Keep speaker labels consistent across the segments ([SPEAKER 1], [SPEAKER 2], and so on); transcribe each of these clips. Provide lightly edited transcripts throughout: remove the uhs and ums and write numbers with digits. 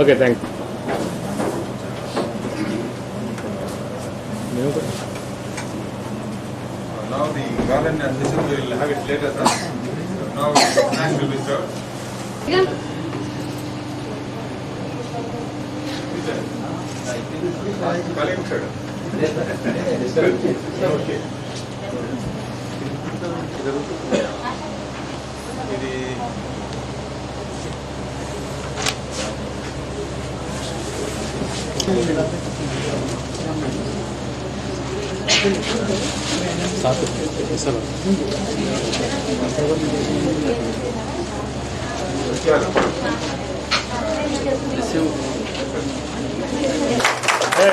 [SPEAKER 1] Okay thank you.
[SPEAKER 2] Now the garland and this we will have it later. Now snack will be served. Colleague sir. Okay.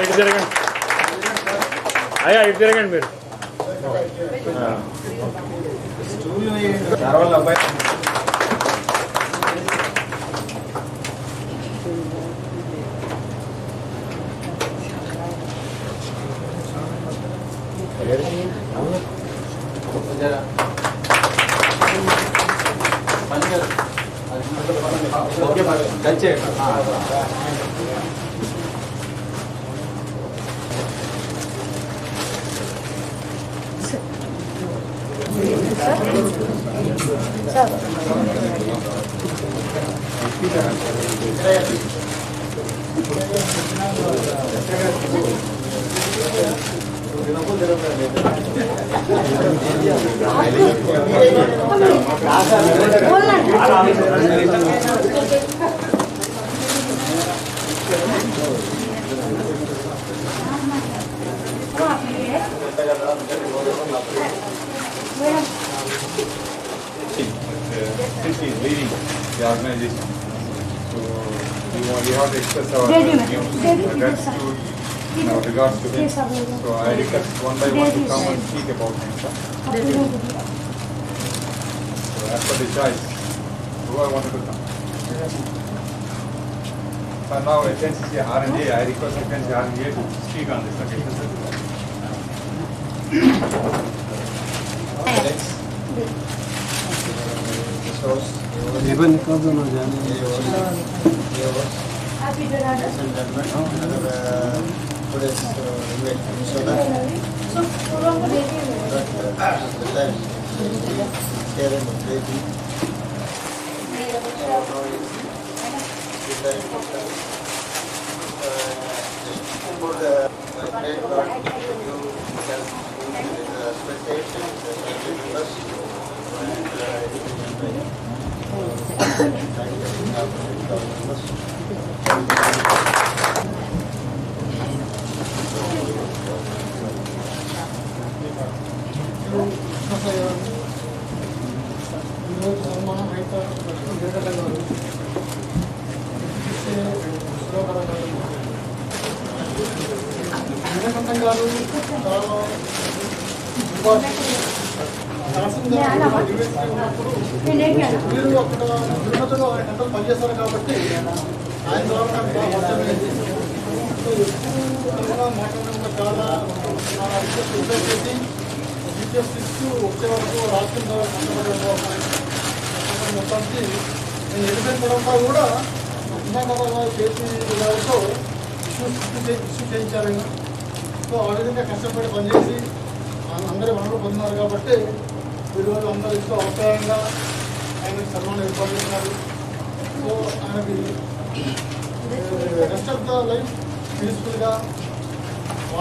[SPEAKER 1] ఇటు తిరగండి అయ్యా, ఇటు తిరగండి మీరు.
[SPEAKER 2] అబ్బాయి This is leading the organization. So we have to express our gratitude in our regards to him. So I request one by one to come and speak about him. So as per the choice, who I wanted to come. So now FNCC R&D, I request FNCC R&D to speak on this occasion.
[SPEAKER 3] even because of the
[SPEAKER 4] Happy to have us. So,
[SPEAKER 3] పనిచేస్తారు కాబట్టి ఆయన ద్వారా మాట్లాడడం చాలా చేసి teachers వచ్చే వరకు రాష్ట్రం మొత్తానికి నేను ఎలిమెంట్ పడంలో కూడా ఉస్మానాబాద్ చేసి వాళ్ళతో ఇష్యూ చేయించాలని. సో ఆ విధంగా కష్టపడి పనిచేసి అందరూ వనరులు పొందినారు కాబట్టి ఈరోజు అందరూ ఎంతో అవసరంగా ఆయనకు సన్మానం ఏర్పాటు చేస్తున్నారు. సో ఆయనకి రెస్ట్ ఆఫ్ ద లైఫ్ పీస్ఫుల్గా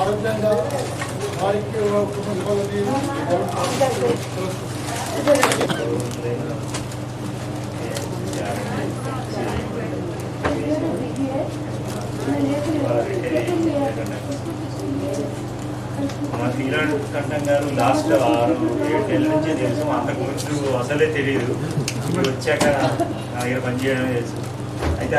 [SPEAKER 3] ఆరోగ్యంగా వారికి ఇవ్వాలని
[SPEAKER 5] మా శ్రీరామకృష్ణ గారు లాస్ట్ 6-7 నెలల నుంచే తెలుసు, అంతకుముందు అసలే తెలియదు. ఇప్పుడు వచ్చాక నా దగ్గర పనిచేయడం తెలుసు. అయితే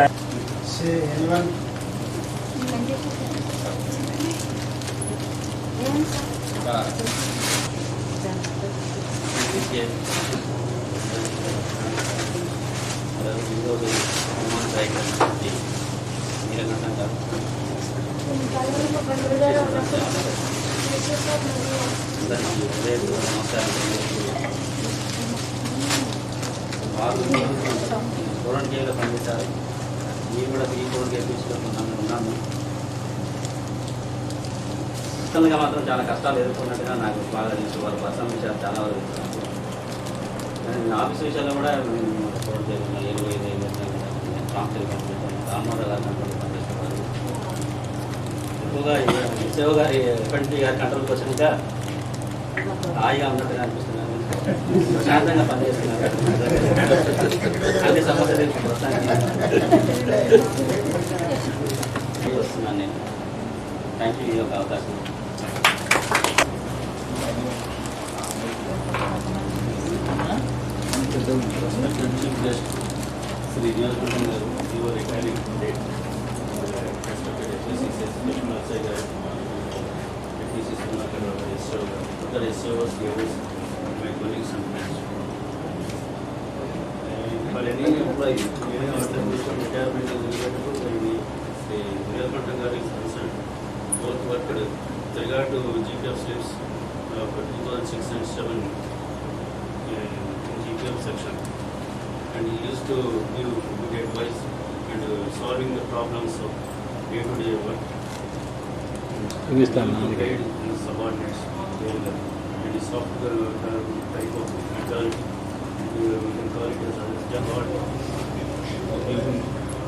[SPEAKER 6] వారంటీలో పనిచేశారు.
[SPEAKER 4] నేను కూడా 3-4 కేసెస్లో ఉన్నాను. పర్సనల్గా మాత్రం చాలా కష్టాలు ఎదుర్కొన్నట్టుగా నాకు బాగా తెలుసు. వాళ్ళ పర్సనల్ విషయాలు చాలా వరకు తెలుసు. నేను ఆఫీస్ విషయాల్లో కూడా రామారావు గారు కంట్రోల్ పనిచేసేవారు. ఎక్కువగా శివ గారి ఎఫ్ఎంటీ గారి కంట్రోల్కి వచ్చినాక హాయిగా ఉన్నట్టుగా అనిపిస్తున్నాను. ప్రశాంతంగా పనిచేస్తున్నారు. అన్ని సమస్యలు వస్తున్నాను నేను. థ్యాంక్ యూ ఈ యొక్క అవకాశం. చీఫ్ గెస్ట్ శ్రీ నియోజకవర్గం గారు EO retiring other SOs, leaders, my colleagues and friends. For any employee, any organization retirement is related to the real content is concerned. Both worked with regard to GPF slips for 2006 and 7 in GPF section, and he used to give good advice and solving the problems of day-to-day work. Guide his subordinates. It is software type of mentality. We can call it as a God. Give him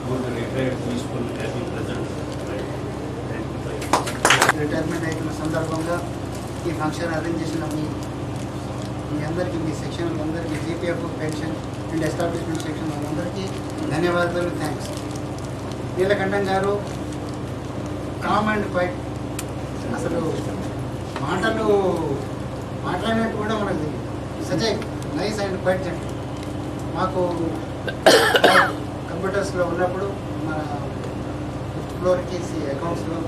[SPEAKER 4] good, retired, peaceful, happy, pleasant life.
[SPEAKER 6] Retirement అయిన సందర్భంగా ఈ function arrange చేసిన మీ అందరికీ, మీ section అందరికీ, GPF pension and establishment section వాళ్ళందరికీ ధన్యవాదాలు, thanks. నీలకంఠం గారు com and quiet, అసలు మాటలు మాట్లాడినట్టు కూడా మనకు such nice and quiet gent. మాకు కంప్యూటర్స్లో ఉన్నప్పుడు మన ఫ్లోర్కి అకౌంట్స్లో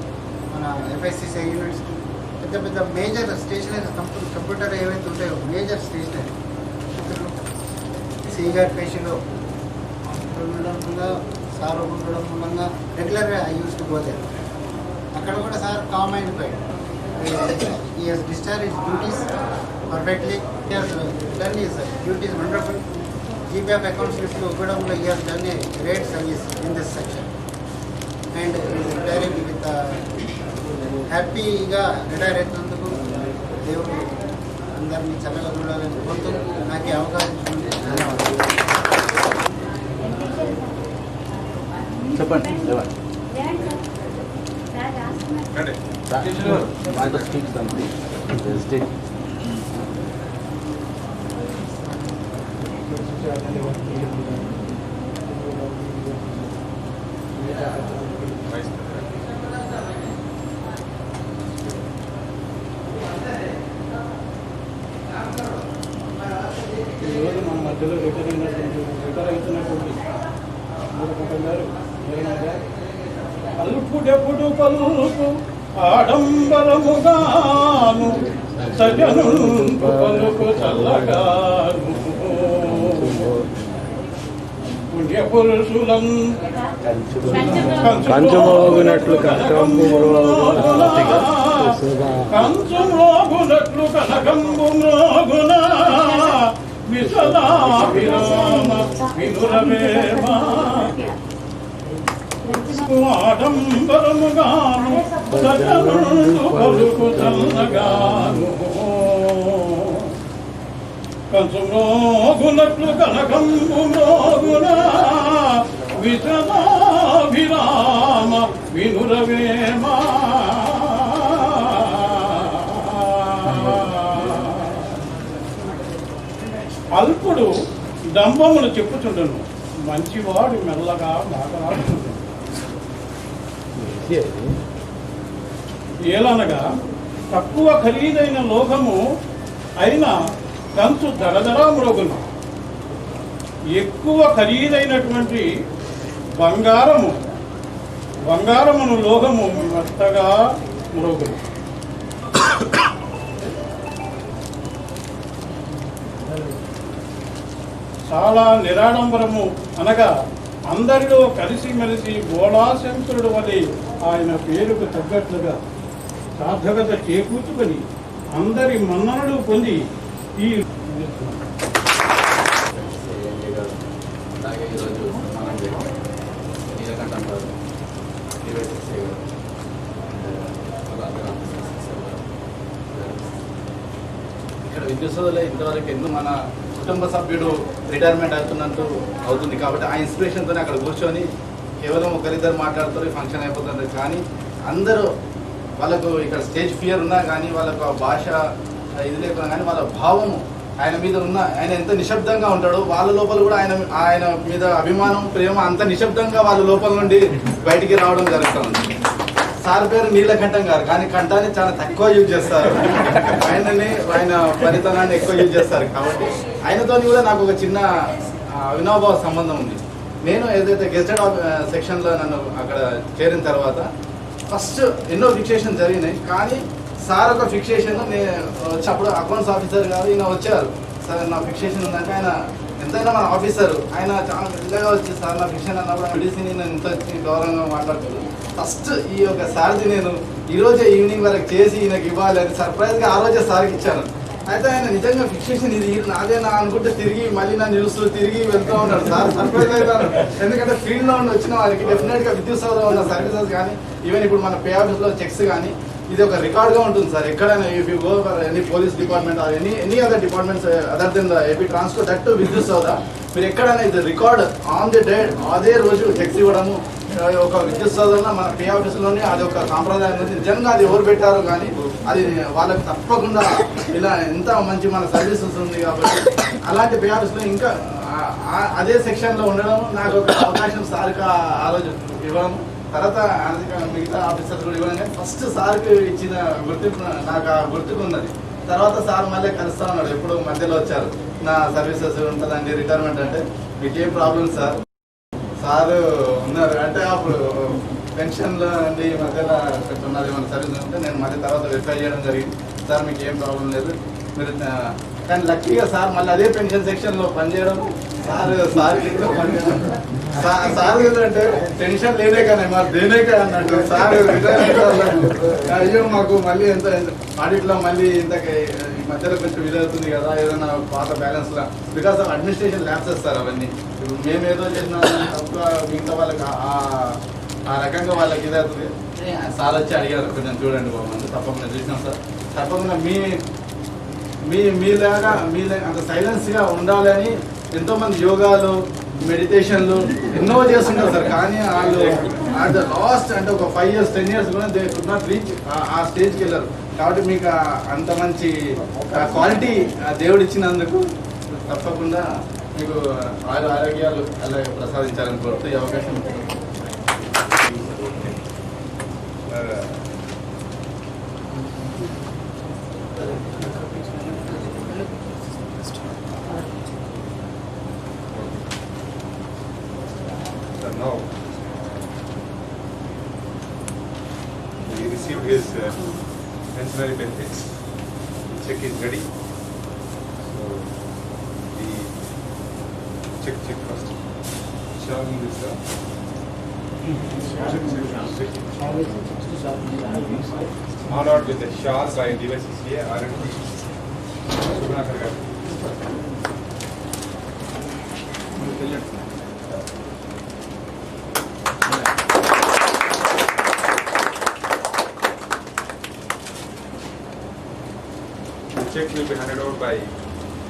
[SPEAKER 6] మన ఎఫ్ఐసిసి యూనిట్స్కి పెద్ద పెద్ద మేజర్ స్టేషనరీ కంప్యూటర్ ఏవైతే ఉంటాయో మేజర్ స్టేషనరీ సి గారి పేషీలో ఉండడం వల్ల, సార్ ఉండడం మూలంగా రెగ్యులర్గా I use to go there. అక్కడ కూడా sir calm and quiet. He has discharged his duties perfectly. He has done his duties wonderful. GPF accounts slips Ugadamlo, he has done a great service in this section. And he is retiring with హ్యాపీగా retire అవుతున్నందుకు దేవుడు అందరినీ చల్లగా చూడాలని కోరుతూ నాకు ఈ అవకాశం ఇచ్చింది. ధన్యవాదాలు.
[SPEAKER 1] చెప్పండి.
[SPEAKER 3] ఈరోజు మన మధ్యలో రిటైర్ అవుతున్నటువంటి గారు అల్పుడెప్పుడు పలుకు ఆడంబరముగాను సజనుంపు పలుకు చల్లగాను పుణ్యపురుషులం
[SPEAKER 1] కంచుమోగునట్లు
[SPEAKER 3] కంచుమోగునట్లు కనకంబు మ్రోగున విశదాభిరామ వినురవేమ ఆడంబరముగాను సజనుండు పలుకు చల్లగాను కంచుమోగునట్లు కనకంబు మ్రోగున విశదాభిరామ వినురవేమ అల్పుడు డంబములు చెప్పుచుండను, మంచివాడు మెల్లగా మాట్లాడుతుండను. ఏలనగా తక్కువ ఖరీదైన లోహము అయిన కంచు దరదరా మ్రోగును, ఎక్కువ ఖరీదైనటువంటి బంగారమును లోహము మెత్తగా మ్రోగును. చాలా నిరాడంబరము అనగా అందరిలో కలిసిమెలిసి బోళాశంకరుడు వలె ఆయన పేరుకు తగ్గట్లుగా సార్థకత చేకూర్చుకొని అందరి మన్ననలు పొంది ఈ
[SPEAKER 4] అలాగే ఈరోజు మనం నీలకంఠ
[SPEAKER 7] రఘునందన్ గారు, డివైఎస్ఎస్ఏ గారు, అండ్ ఇక్కడ విద్యుత్ సోదరులు ఇంతవరకు ఎందుకు మన కుటుంబ సభ్యుడు రిటైర్మెంట్ అవుతున్నట్టు అవుతుంది కాబట్టి ఆ ఇన్స్పిరేషన్తో అక్కడ కూర్చొని కేవలం ఒకరిద్దరు మాట్లాడుతూ ఫంక్షన్ అయిపోతుంది. కానీ అందరూ వాళ్ళకు ఇక్కడ స్టేజ్ ఫియర్ ఉన్నా కానీ వాళ్ళకు ఆ భాష ఇది లేకున్నా కానీ వాళ్ళ భావము ఆయన మీద ఉన్న, ఆయన ఎంత నిశ్శబ్దంగా ఉంటాడో వాళ్ళ లోపల కూడా ఆయన మీద అభిమానం, ప్రేమ అంత నిశ్శబ్దంగా వాళ్ళ లోపల నుండి బయటికి రావడం జరుగుతుంది. సార్ పేరు నీలకంఠం గారు, కానీ కంఠాన్ని చాలా తక్కువ యూజ్ చేస్తారు, ఆయన పరితనాన్ని ఎక్కువ యూజ్ చేస్తారు. కాబట్టి ఆయనతో కూడా నాకు ఒక చిన్న అవినాభావ సంబంధం ఉంది. నేను ఏదైతే గెస్టెడ్ సెక్షన్లో నన్ను అక్కడ చేరిన తర్వాత ఫస్ట్ ఎన్నో ఫిక్సేషన్ జరిగినాయి. కానీ సార్ ఒక ఫిక్సేషన్ నేను వచ్చినప్పుడు అకౌంట్స్ ఆఫీసర్ గారు ఈయన వచ్చారు, సార్ నా ఫిక్సేషన్ ఉందంటే ఆయన ఎంతైనా మన ఆఫీసర్ ఆయన చాలా మెల్లగా వచ్చి సార్ నా ఫిక్షన్ అన్నప్పుడు మెడిసిన్ నేను ఎంత గౌరవంగా మాట్లాడుతున్నాను. ఫస్ట్ ఈ యొక్క సార్ది నేను ఈరోజే ఈవినింగ్ వరకు చేసి ఈయనకి ఇవ్వాలి అని సర్ప్రైజ్గా ఆ రోజే సార్కి ఇచ్చాను. అయితే ఆయన నిజంగా ఫిక్సేషన్ ఇది నాదేనా అనుకుంటే తిరిగి మళ్ళీ నన్ను చూస్తూ తిరిగి వెళ్తూ ఉన్నాడు. సార్ సర్ప్రైజ్ అవుతాను, ఎందుకంటే ఫీల్డ్లో ఉండి వచ్చిన వారికి డెఫినెట్గా విద్యుత్ సౌధలో ఉన్న సర్వీసెస్ కానీ ఈవెన్ ఇప్పుడు మన పే ఆఫీస్లో చెక్స్ కానీ ఇది ఒక రికార్డ్గా ఉంటుంది సార్. ఎక్కడైనా if you go for any police department or any other departments other than the AP transport that Vidyut Soudha మీరు ఎక్కడైనా ఇది రికార్డ్ ఆన్ ది డేట్ అదే రోజు చెక్స్ ఇవ్వడము ఒక విద్యుత్ సౌధంలో మన పే ఆఫీసులోనే అది ఒక సాంప్రదాయం ఉంది. నిజంగా అది ఎవరు పెట్టారో కానీ అది వాళ్ళకి తప్పకుండా ఇలా ఎంత మంచి మన సర్వీసెస్ ఉంది కాబట్టి అలాంటి పే ఆఫీస్లో ఇంకా అదే సెక్షన్లో ఉండడం నాకు ఒక అవకాశం సార్కి ఆ రోజు ఇవ్వడం, తర్వాత మిగతా ఆఫీసర్స్ కూడా ఇవ్వడం. కానీ ఫస్ట్ సార్కి ఇచ్చిన గుర్తింపు నాకు ఆ గుర్తుకు ఉన్నది. తర్వాత సార్ మళ్ళీ కలుస్తా ఉన్నాడు, ఎప్పుడు మధ్యలో వచ్చారు నా సర్వీసెస్ ఉంటుందండి రిటైర్మెంట్ అంటే మీకేం ప్రాబ్లం సార్ ఉన్నారు అంటే అప్పుడు పెన్షన్లో అండి ఈ మధ్యలో ఉన్నది మన సర్వీస్ ఉంటే నేను మళ్ళీ తర్వాత వెరిఫై చేయడం జరిగింది. సార్ మీకు ఏం ప్రాబ్లం లేదు మీరు, కానీ లక్కీగా సార్ మళ్ళీ అదే పెన్షన్ సెక్షన్లో పనిచేయడం సార్ అంటే టెన్షన్ లేదే కానీ మరి దేనేకే అన్నట్టు సార్ అయ్యో మాకు మళ్ళీ ఎంత ఆడిట్లో మళ్ళీ ఇంతకి ఈ మధ్యలో కొంచెం ఇదవుతుంది కదా ఏదైనా పాత బ్యాలెన్స్లో because of administration lapses sir అవన్నీ. ఇప్పుడు మేము ఏదో చేసినా తప్పుగా మిగతా వాళ్ళకి ఆ రకంగా వాళ్ళకి ఇదవుతుంది. సార్ వచ్చి అడిగారు కొంచెం చూడండి బాగుంది, తప్పకుండా చూసినాం సార్. తప్పకుండా మీలాగా అంత సైలెన్స్గా ఉండాలని ఎంతోమంది యోగాలు మెడిటేషన్లు ఎన్నో చేస్తుంటారు సార్. కానీ వాళ్ళు అట్ ద లాస్ట్ అంటే ఒక 5 years 10 years కూడా దే కుడ్ నాట్ రీచ్ ఆ స్టేజ్కి వెళ్ళారు. కాబట్టి మీకు అంత మంచి క్వాలిటీ దేవుడు ఇచ్చినందుకు తప్పకుండా మీకు ఆరోగ్యాలు అలాగే ప్రసాదించాలని కోరుతూ ఈ అవకాశం
[SPEAKER 2] now he received his pensionary benefits. The check is ready. So the check first. Showing this honored with the shawl by DYCCA R&D Subhanakar garu. The check will be handed over by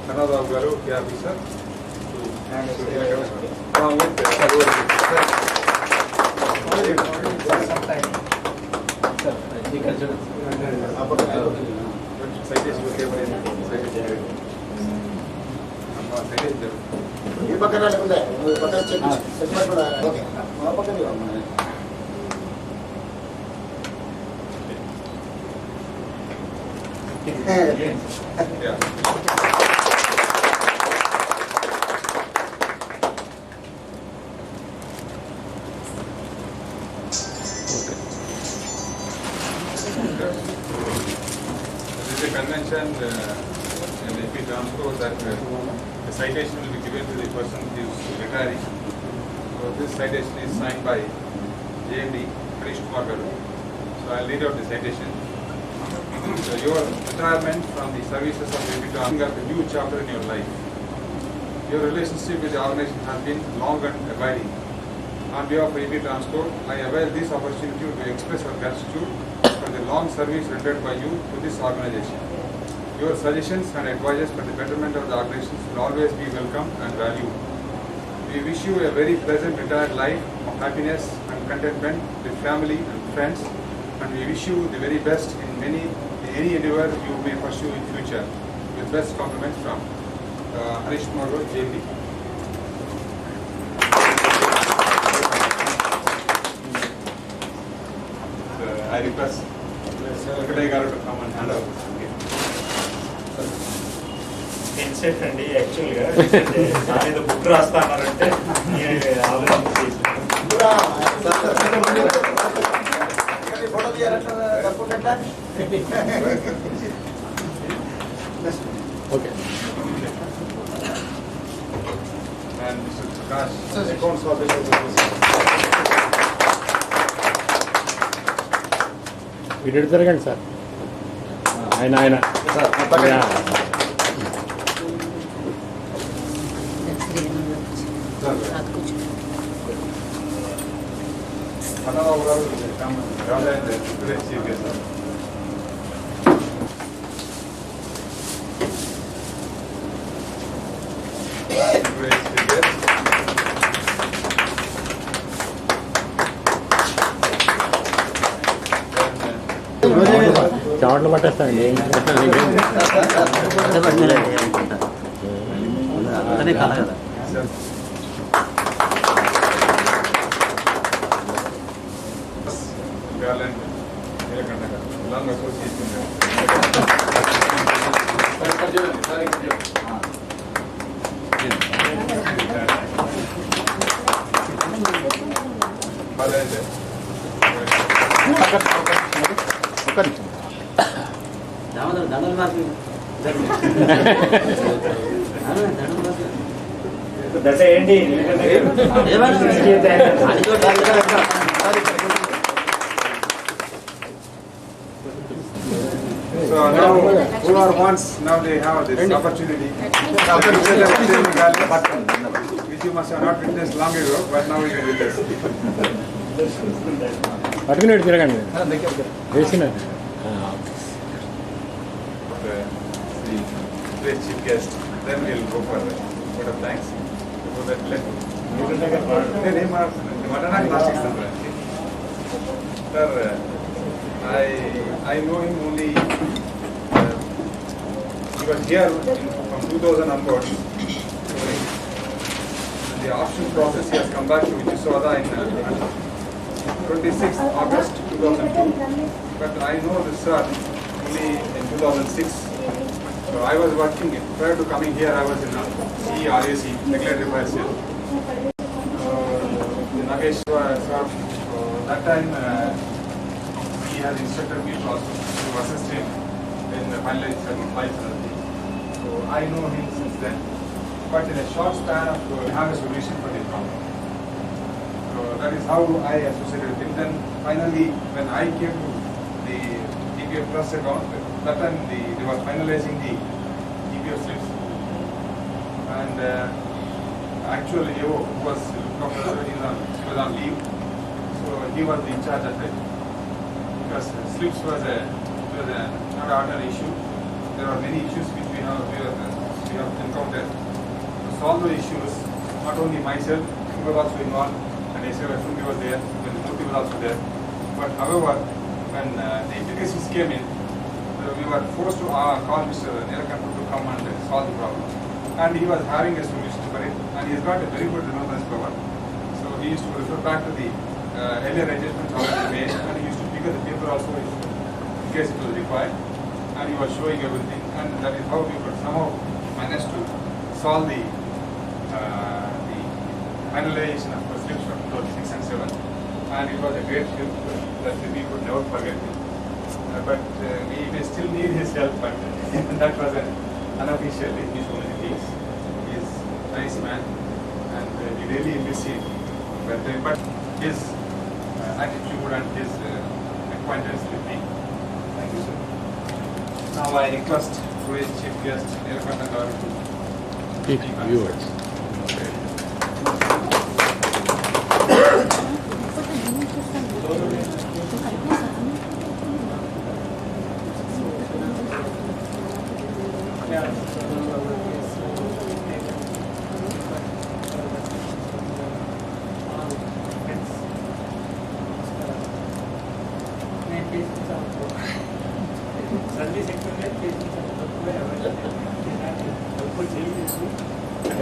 [SPEAKER 2] Kanadav Garu, the officer, along with the
[SPEAKER 3] ఈ పక్కన లేకుంటే పక్కన check కూడా okay మా పక్కన
[SPEAKER 2] yeah. This is a convention in the AP Transport that the citation will be given to the person who is retiring. So this citation is signed by JMD Harish Kumar Garu. So I'll read out the citation. So your retirement from the services of AP Transport is a new chapter in your life. Your relationship with the organization has been long and abiding. On behalf of AP Transport, I avail this opportunity to express our gratitude for the long service rendered by you to this organization. Your suggestions and advices for the betterment of the organization will always be welcome and valued. We wish you a very pleasant retired life of happiness and contentment with family and friends, and we wish you the very best in any endeavor you may pursue in future. With best compliments from Harish Kumar, JP. I request Venkataya garu to come and hand over.
[SPEAKER 5] INCET అండి యాక్చువల్గా దాని ఏదో book రాస్తా అన్నారంటే నేను ఆలోచించి
[SPEAKER 1] okay.
[SPEAKER 2] And Mr. Prakash, accounts officer.
[SPEAKER 1] వీడు తిరగండి సార్. ఆయన
[SPEAKER 2] Another one come rather than the chief guest.
[SPEAKER 1] చెమటలు పట్టేస్తానండి.
[SPEAKER 8] అతనే కాదు కదా.
[SPEAKER 2] Garland, long association.
[SPEAKER 8] దామోదర్ దండలు మార్పు
[SPEAKER 5] దశ ఏంటి
[SPEAKER 2] So now, whoever wants, now they have this opportunity. Which you must have not witnessed long ago, but now you can witness.
[SPEAKER 1] పట్టుకుని తిరగండి వేసిన
[SPEAKER 2] The great chief guest, then we'll go for the vote of thanks. Before that, let Sir, I know him only. He was here from 2000 onwards. The auction process, he has come back to Vijayaswada in 26th August 2002. But I know this sir only in 2006. So I was working, prior to coming here, I was in CRAC, Regulatory Affairs Cell. Nagesh sir, that time he has instructed me to also to assist him in the finalizing certain files. So I know him since then. But in a short span of have a solution for the problem. So that is how I associated with him. Then finally, when I came to the EPF Trust account, that time they were finalizing the EPF slips. And actually, Evo, who was looking after, he was on leave. So he was in charge at it. Because slips was not an ordinary issue. There are many issues which we have encountered. To solve the issues, not only myself, he was also involved, and SFMB was there, when Murthy was also there. But however, when the implications came in, we were forced to call Mr. Nelakantu to come and solve the problem. And he was having a solution for it, and he's got a very good remembrance power. So he used to refer back to the earlier adjustments already made, and he used to pick up the paper also in case it was required. And he was showing everything, and that is how we could somehow manage to solve the finalization of the slips from 2006 and 7. And it was a great help that we could never forget him. But we may still need his help, but that was an unofficial in his own things. He is a nice man, and we really miss him. But his attitude and his acquaintance with me. Thank you, sir. Now I request today's chief guest, Nelakantu garu, to
[SPEAKER 1] viewers.
[SPEAKER 2] Okay.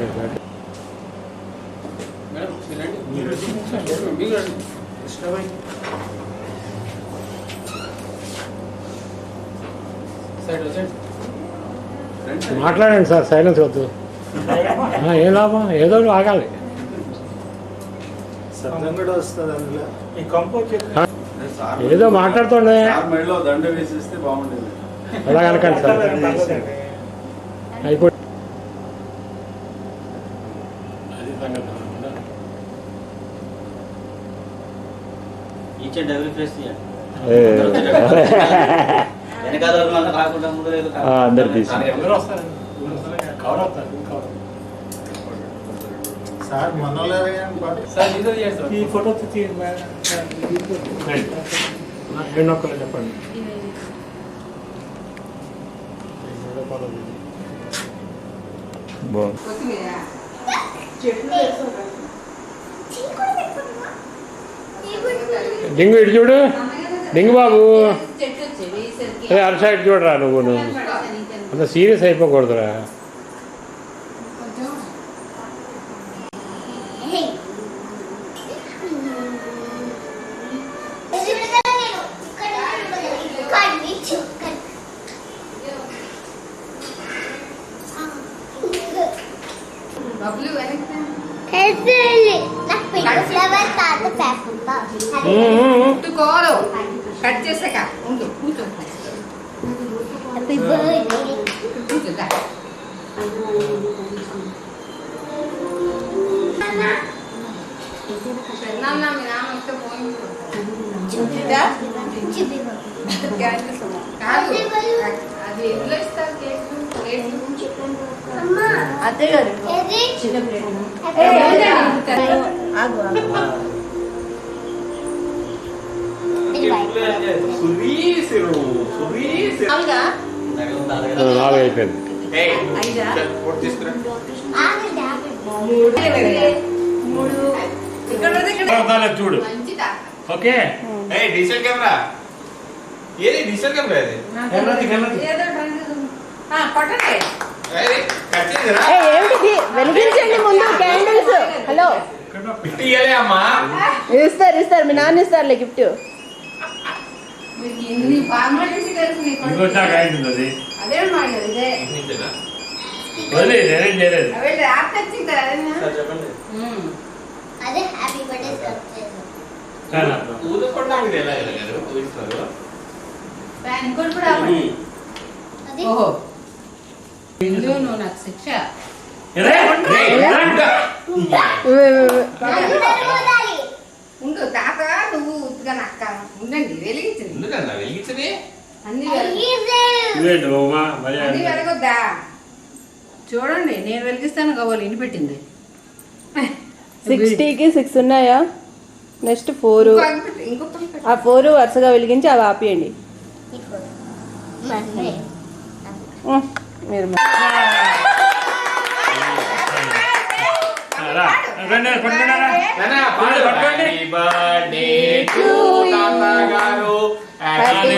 [SPEAKER 7] Madam మీరు రండి. మీరు రండి.
[SPEAKER 5] కృష్ణబాయ్
[SPEAKER 7] side వచ్చండి. రండి.
[SPEAKER 1] మాట్లాడండి sir, silence వద్దు. ఏం లాభం, ఏదో ఒకటి ఆగాలి.
[SPEAKER 5] శబ్దం కూడా వస్తుంది అందులో. ఈ కంపోజ్
[SPEAKER 1] ఏదో మాట్లాడుతుండే
[SPEAKER 7] సార్ మెడలో దండ వేసేస్తే బాగుండేది.
[SPEAKER 1] అలా కనకండి సార్, అయిపోయి
[SPEAKER 8] ఈచ్ అండ్ ఎవ్రీ ప్లేస్
[SPEAKER 1] ఏ.
[SPEAKER 8] వెనకాల వాళ్ళ కాకుండా ముందు లేదు
[SPEAKER 1] అందరు తీసి
[SPEAKER 6] సార్ మనలో
[SPEAKER 7] సార్ ఇదో చేస్తాం.
[SPEAKER 5] ఈ ఫోటో
[SPEAKER 1] ఎన్నొక్కరు చెప్పండి. డింగు ఇటు చూడు, డింగు బాబు. అరే అర సైడ్ చూడరా నువ్వు అంత సీరియస్ అయిపోకూడదురా.
[SPEAKER 9] ముట్టుకోరు కట్ చేసాక ఉండు కూర్చో కూర్చోదా పెద్దనాన్న మీ నాన్న వస్తే పోయింది కాదు అది ఎందులో ఇస్తారు కేసు అదే గారు
[SPEAKER 1] నాలుగు అయిపోయింది. చూడు ఓకే.
[SPEAKER 7] డిజిటల్ కెమెరా ఏది? డిజిటల్ కెమెరా ఇది
[SPEAKER 10] ఏమిటి వెలిగించండి ముందు క్యాండిల్స్. హలో
[SPEAKER 7] అమ్మా.
[SPEAKER 10] ఇస్తారు మీ నాన్న ఇస్తారులే గిఫ్ట్.
[SPEAKER 9] ఎన్ని ఫార్మాలిటీస్ తెలుసు నీకు? అదే మాట ఇదే అవే ర్యాప్ తెచ్చింది అదేనా?
[SPEAKER 11] అదే హ్యాపీ బర్త్డే
[SPEAKER 9] ఇంకోటి కూడా ఓహో నువ్వు నాకు శిక్ష ఉండు తాత నువ్వు ఉత్తుగా నక్క ఉండండి వెలిగించింది అన్ని వెలగొద్దా చూడండి నేను వెలిగిస్తాను కావాలి ఇన్ని పెట్టింది
[SPEAKER 10] 60కి 6 ఉన్నాయా? నెక్స్ట్ 4. ఆ 4 వరుసగా వెలిగించి అవి ఆపేయండి. మీరు
[SPEAKER 7] హ్యాపీ బర్త్డే టు తాత గారు. హ్యాపీ